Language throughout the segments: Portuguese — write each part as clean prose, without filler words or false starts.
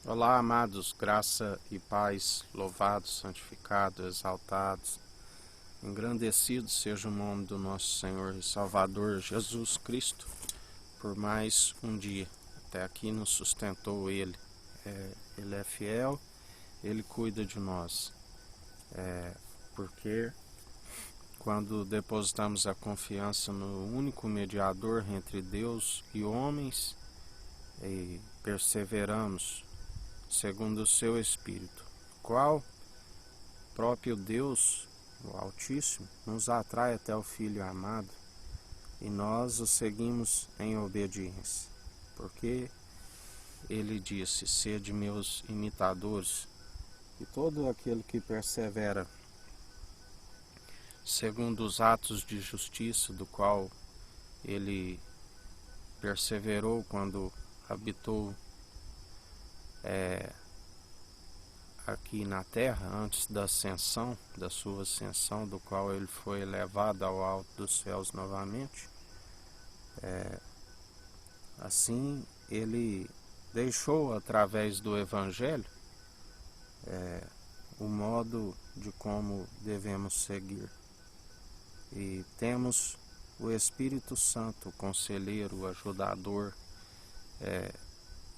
Olá, amados, graça e paz, louvados, santificados, exaltados, engrandecido seja o nome do nosso Senhor e Salvador Jesus Cristo, por mais um dia. Até aqui nos sustentou Ele. Ele é fiel, Ele cuida de nós. Porque quando depositamos a confiança no único mediador entre Deus e homens e perseveramos segundo o seu Espírito, qual próprio Deus, o Altíssimo, nos atrai até o Filho amado e nós o seguimos em obediência, porque ele disse: sede meus imitadores, e todo aquele que persevera segundo os atos de justiça do qual ele perseverou quando habitou aqui na terra, antes da ascensão, da sua ascensão, do qual ele foi elevado ao alto dos céus novamente. Assim, ele deixou através do Evangelho o modo de como devemos seguir. E temos o Espírito Santo, o conselheiro, o ajudador,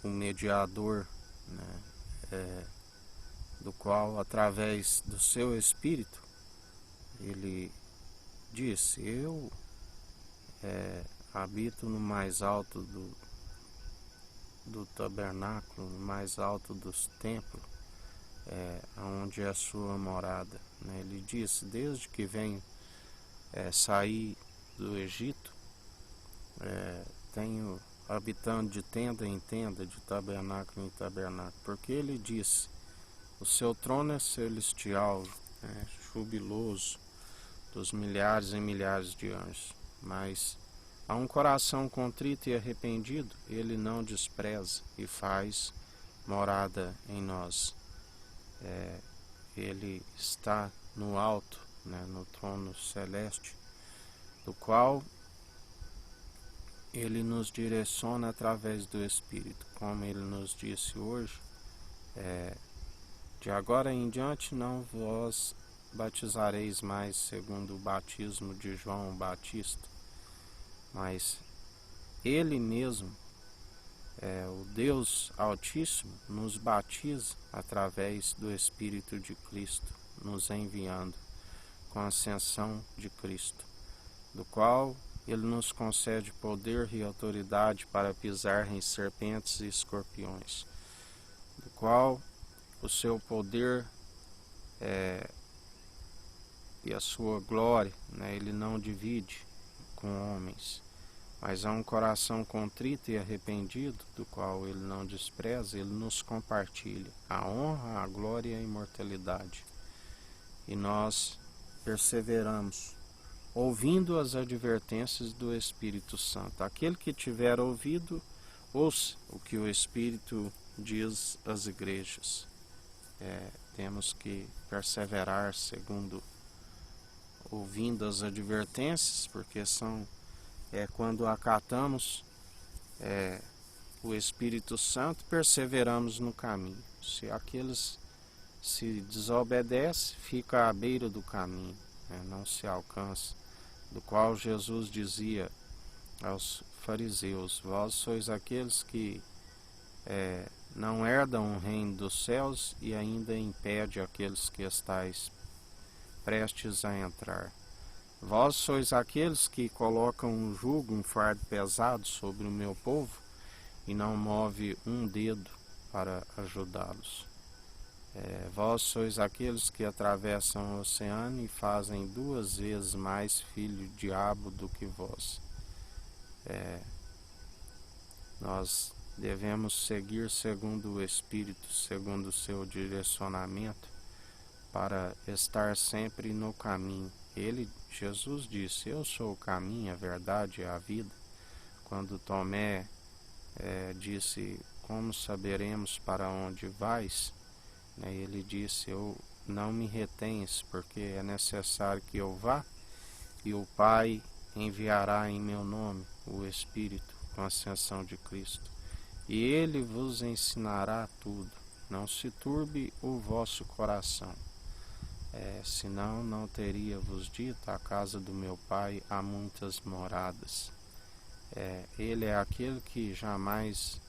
o mediador, né, do qual, através do seu Espírito, ele disse: eu habito no mais alto do tabernáculo, no mais alto dos templos, onde é a sua morada. Né? Ele disse: desde que venho sair do Egito, tenho habitando de tenda em tenda, de tabernáculo em tabernáculo, porque ele disse: o seu trono é celestial, jubiloso, dos milhares e milhares de anjos, mas a um coração contrito e arrependido ele não despreza e faz morada em nós. Ele está no alto, no trono celeste, do qual ele nos direciona através do Espírito, como ele nos disse hoje. De agora em diante não vós batizareis mais segundo o batismo de João Batista, mas ele mesmo, o Deus Altíssimo, nos batiza através do Espírito de Cristo, nos enviando com a ascensão de Cristo, do qual ele nos concede poder e autoridade para pisar em serpentes e escorpiões, do qual o seu poder e a sua glória, ele não divide com homens, mas há um coração contrito e arrependido, do qual ele não despreza, ele nos compartilha a honra, a glória e a imortalidade. E nós perseveramos, ouvindo as advertências do Espírito Santo. Aquele que tiver ouvido, ouça o que o Espírito diz às igrejas. Temos que perseverar segundo ouvindo as advertências, porque são quando acatamos o Espírito Santo, perseveramos no caminho. Se aqueles se desobedecem, fica à beira do caminho, não se alcança, do qual Jesus dizia aos fariseus: vós sois aqueles que não herdam o reino dos céus e ainda impede aqueles que estáis prestes a entrar. Vós sois aqueles que colocam um jugo, um fardo pesado sobre o meu povo e não move um dedo para ajudá-los. Vós sois aqueles que atravessam o oceano e fazem 2 vezes mais filho diabo do que vós. Nós devemos seguir segundo o Espírito, segundo o seu direcionamento, para estar sempre no caminho. Jesus disse: eu sou o caminho, a verdade e a vida. Quando Tomé disse: como saberemos para onde vais? Ele disse: eu não me retens, porque é necessário que eu vá, e o Pai enviará em meu nome o Espírito com a ascensão de Cristo. e ele vos ensinará tudo. Não se turbe o vosso coração. Senão não teria vos dito, a casa do meu pai há muitas moradas. Ele é aquele que jamais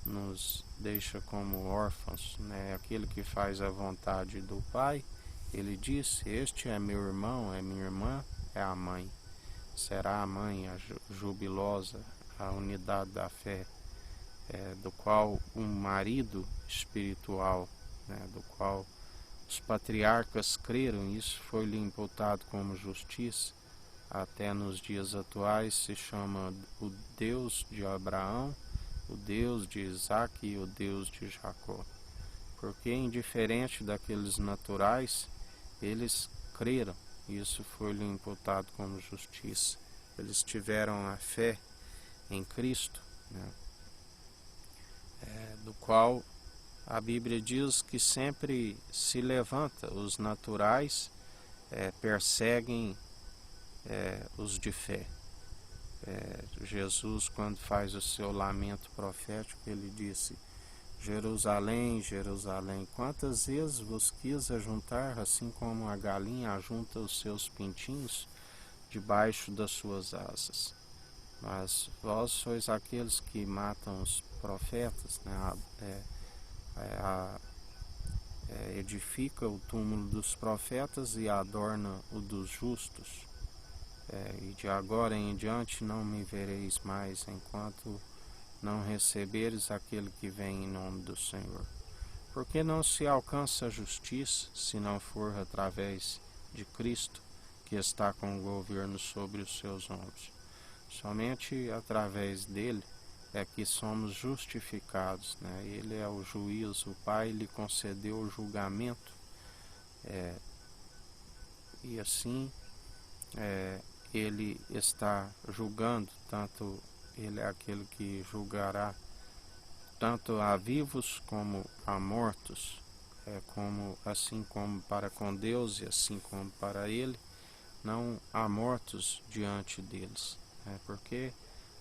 nos deixa como órfãos, né? Aquele que faz a vontade do Pai. Ele disse: este é meu irmão, é minha irmã, é a mãe. Será a mãe, a jubilosa, a unidade da fé, do qual um marido espiritual, né? Do qual os patriarcas creram. Isso foi-lhe imputado como justiça. Até nos dias atuais se chama o Deus de Abraão, o Deus de Isaac e o Deus de Jacó. Porque, indiferente daqueles naturais, eles creram. Isso foi-lhe imputado como justiça. Eles tiveram a fé em Cristo, né? Do qual a Bíblia diz que sempre se levanta. Os naturais perseguem os de fé. Jesus, quando faz o seu lamento profético, ele disse: Jerusalém, Jerusalém, quantas vezes vos quis ajuntar, assim como a galinha ajunta os seus pintinhos debaixo das suas asas. Mas vós sois aqueles que matam os profetas, né? Edifica o túmulo dos profetas e adorna o dos justos. E de agora em diante não me vereis mais, enquanto não receberes aquele que vem em nome do Senhor. Porque não se alcança a justiça se não for através de Cristo, que está com o governo sobre os seus ombros. Somente através dele é que somos justificados, né? Ele é o juiz, o Pai lhe concedeu o julgamento, e assim ele está julgando, tanto ele é aquele que julgará tanto a vivos como a mortos, assim como para com Deus e assim como para ele, não há mortos diante deles, porque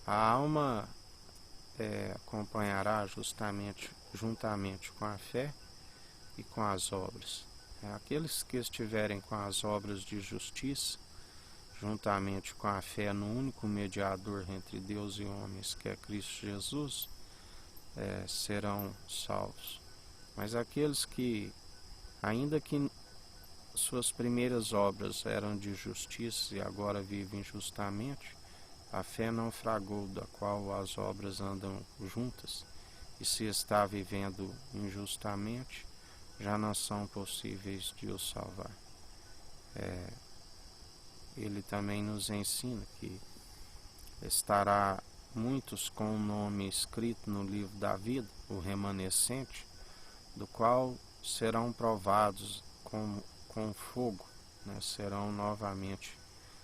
a alma acompanhará juntamente com a fé e com as obras. Aqueles que estiverem com as obras de justiça, juntamente com a fé no único mediador entre Deus e homens, que é Cristo Jesus, serão salvos. Mas aqueles que, ainda que suas primeiras obras eram de justiça e agora vivem injustamente, a fé naufragou, da qual as obras andam juntas, e se está vivendo injustamente, já não são possíveis de os salvar. Ele também nos ensina que estará muitos com o nome escrito no livro da vida, o remanescente, do qual serão provados com fogo, né? Serão novamente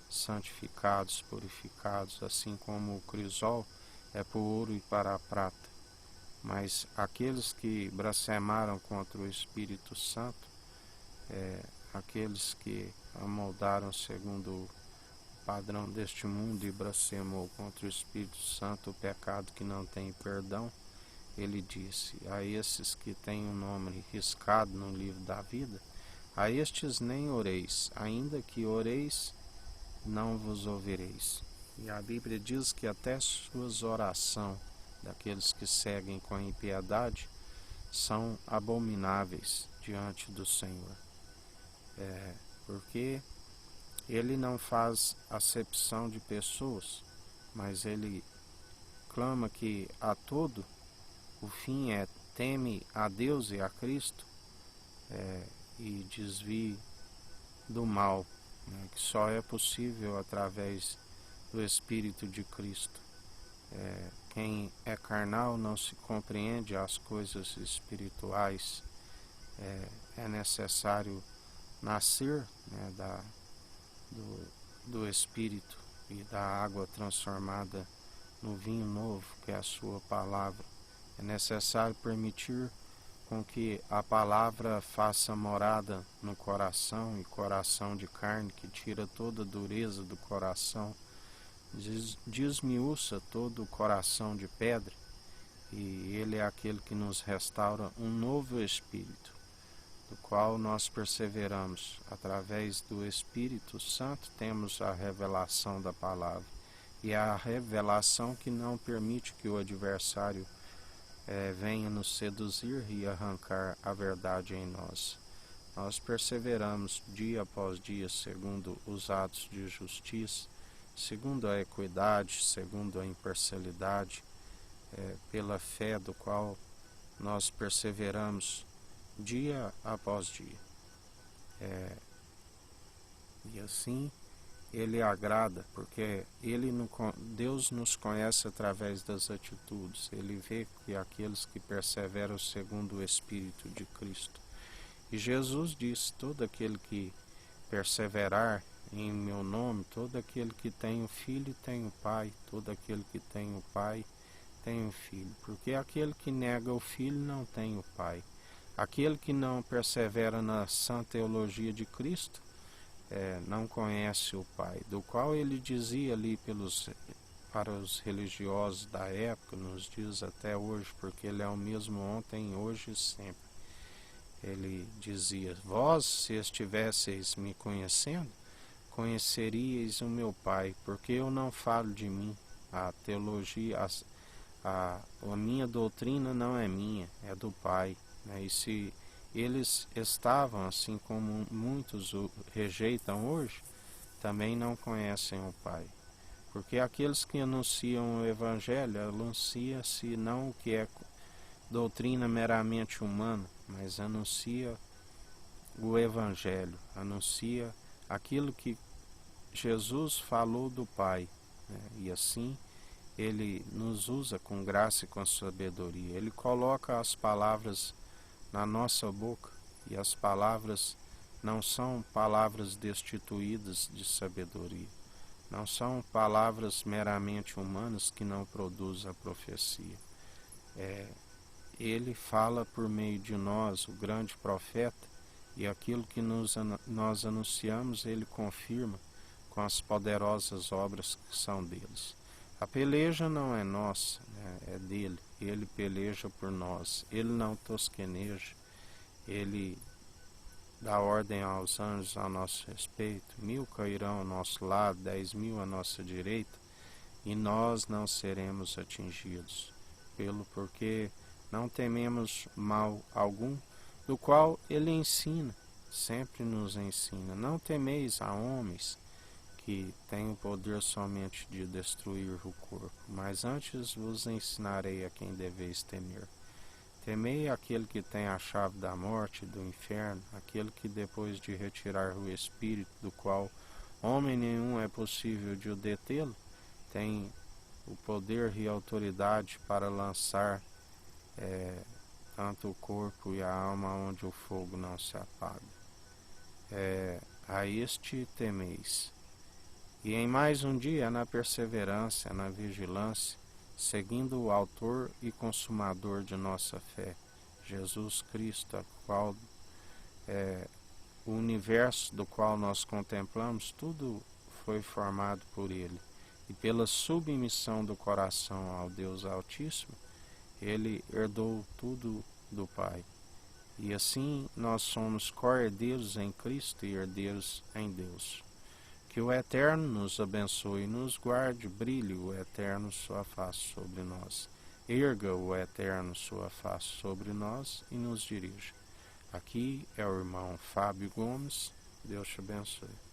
santificados, purificados, assim como o crisol é para o ouro e para a prata. Mas aqueles que blasfemaram contra o Espírito Santo, aqueles que amoldaram segundo o padrão deste mundo e blasfemou contra o Espírito Santo, o pecado que não tem perdão, ele disse: a esses que têm o nome riscado no livro da vida, a estes nem oreis, ainda que oreis, não vos ouvireis. E a Bíblia diz que até suas orações daqueles que seguem com impiedade são abomináveis diante do Senhor. Porque ele não faz acepção de pessoas, mas ele clama que a todo o fim teme a Deus e a Cristo, e desvie do mal, né, que só é possível através do Espírito de Cristo. Quem é carnal não se compreende as coisas espirituais. É necessário nascer, né, do Espírito e da água transformada no vinho novo, que é a sua palavra. É necessário permitir com que a palavra faça morada no coração, e coração de carne, que tira toda a dureza do coração, desmiuça todo o coração de pedra e Ele é aquele que nos restaura um novo espírito, do qual nós perseveramos. Através do Espírito Santo temos a revelação da palavra, e é a revelação que não permite que o adversário venha nos seduzir e arrancar a verdade em nós. Nós perseveramos dia após dia segundo os atos de justiça, segundo a equidade, segundo a imparcialidade, pela fé do qual nós perseveramos dia após dia. E assim Ele agrada, porque Deus nos conhece através das atitudes. Ele vê que aqueles que perseveram segundo o Espírito de Cristo. E Jesus disse: todo aquele que perseverar em meu nome, todo aquele que tem o filho tem o pai, todo aquele que tem o pai tem o filho. Porque aquele que nega o filho não tem o pai. Aquele que não persevera na sã teologia de Cristo não conhece o Pai, do qual ele dizia ali para os religiosos da época, nos diz até hoje, porque ele é o mesmo ontem, hoje e sempre. Ele dizia: vós, se estivesseis me conhecendo, conheceríeis o meu Pai, porque eu não falo de mim. A teologia, a minha doutrina não é minha, é do Pai, né? E se eles estavam, assim como muitos o rejeitam hoje, também não conhecem o Pai. Porque aqueles que anunciam o Evangelho, anuncia-se não o que é doutrina meramente humana, mas anuncia o Evangelho, anuncia aquilo que Jesus falou do Pai, né? E assim Ele nos usa com graça e com sabedoria. Ele coloca as palavras na nossa boca, e as palavras não são palavras destituídas de sabedoria, não são palavras meramente humanas que não produzem a profecia. Ele fala por meio de nós, o grande profeta, e aquilo que nós anunciamos, ele confirma com as poderosas obras que são deles. A peleja não é nossa, né? É dele. Ele peleja por nós. Ele não tosqueneja. Ele dá ordem aos anjos a nosso respeito. 1000 cairão ao nosso lado, 10.000 à nossa direita, e nós não seremos atingidos. Porque não tememos mal algum, do qual ele ensina, sempre nos ensina. Não temeis a homens que têm o poder somente de destruir o corpo, mas antes vos ensinarei a quem deveis temer. Temei aquele que tem a chave da morte e do inferno, aquele que depois de retirar o espírito, do qual homem nenhum é possível de o detê-lo, tem o poder e a autoridade para lançar tanto o corpo e a alma onde o fogo não se apaga. A este temeis. E em mais um dia, na perseverança, na vigilância, seguindo o autor e consumador de nossa fé, Jesus Cristo, o universo do qual nós contemplamos, tudo foi formado por Ele. E pela submissão do coração ao Deus Altíssimo, Ele herdou tudo do Pai. E assim nós somos co-herdeiros em Cristo e herdeiros em Deus. Que o Eterno nos abençoe e nos guarde, brilhe o Eterno sua face sobre nós. Erga o Eterno sua face sobre nós e nos dirija. Aqui é o irmão Fábio Gomes. Deus te abençoe.